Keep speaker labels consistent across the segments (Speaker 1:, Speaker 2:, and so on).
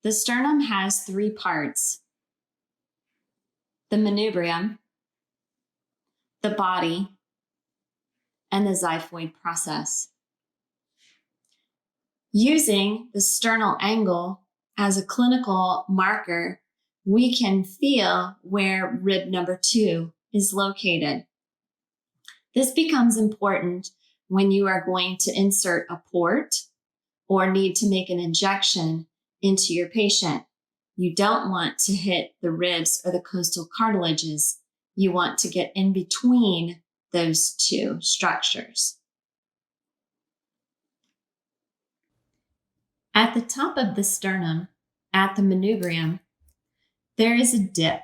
Speaker 1: The sternum has three parts: the manubrium, the body, and the xiphoid process. Using the sternal angle as a clinical marker, we can feel where rib number 2 is located. This becomes important when you are going to insert a port or need to make an injection into your patient. You don't want to hit the ribs or the costal cartilages. You want to get in between those two structures. At the top of the sternum, at the manubrium, there is a dip.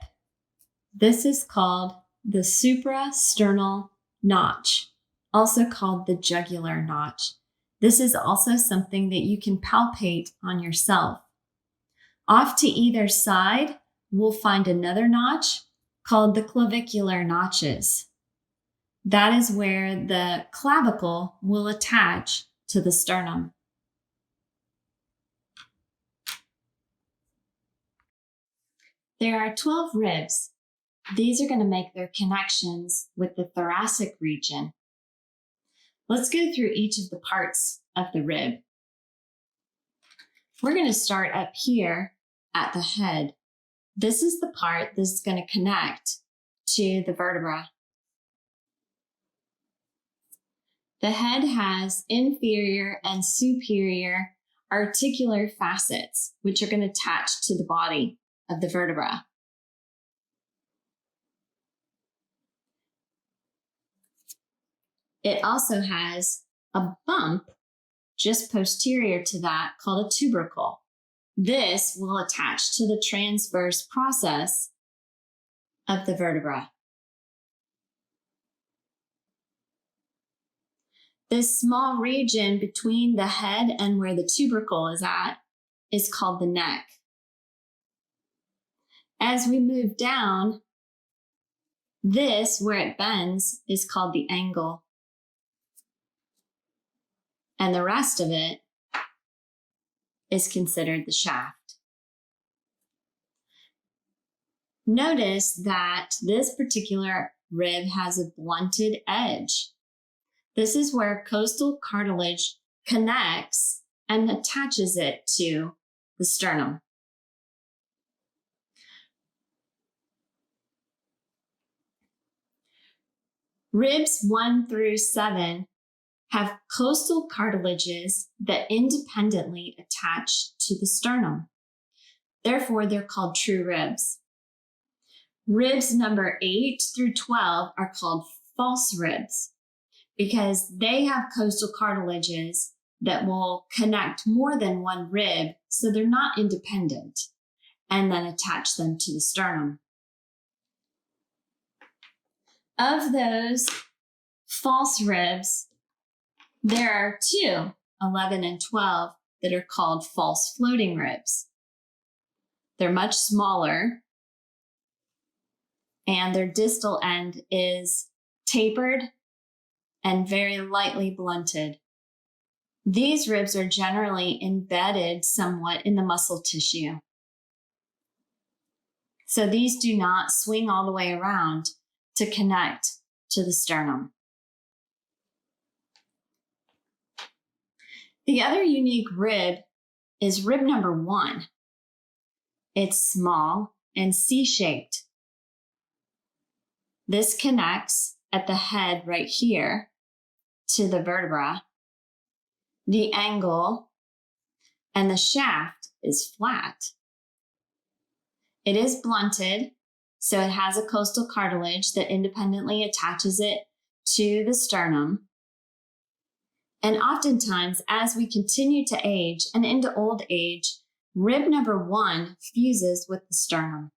Speaker 1: This is called the Suprasternal Notch, also called the jugular notch. This is also something that you can palpate on yourself. Off to either side, we'll find another notch called the clavicular notches. That is where the clavicle will attach to the sternum. There are 12 ribs. These are going to make their connections with the thoracic region. Let's go through each of the parts of the rib. We're going to start up here at the head. This is the part that's going to connect to the vertebra. The head has inferior and superior articular facets, which are going to attach to the body of the vertebra. It also has a bump just posterior to that called a tubercle. This will attach to the transverse process of the vertebra. This small region between the head and where the tubercle is at is called the neck. As we move down, this, where it bends, is called the angle. And the rest of it is considered the shaft. Notice that this particular rib has a blunted edge. This is where costal cartilage connects and attaches it to the sternum. Ribs 1 through 7 have costal cartilages that independently attach to the sternum. Therefore, they're called true ribs. Ribs number 8 through 12 are called false ribs because they have costal cartilages that will connect more than one rib, so they're not independent, and then attach them to the sternum. Of those false ribs, there are 2, 11 and 12, that are called false floating ribs. They're much smaller, and their distal end is tapered and very lightly blunted. These ribs are generally embedded somewhat in the muscle tissue. So these do not swing all the way around to connect to the sternum. The other unique rib is rib number 1. It's small and C-shaped. This connects at the head right here to the vertebra. The angle and the shaft is flat. It is blunted, so it has a costal cartilage that independently attaches it to the sternum. And oftentimes, as we continue to age and into old age, rib number 1 fuses with the sternum.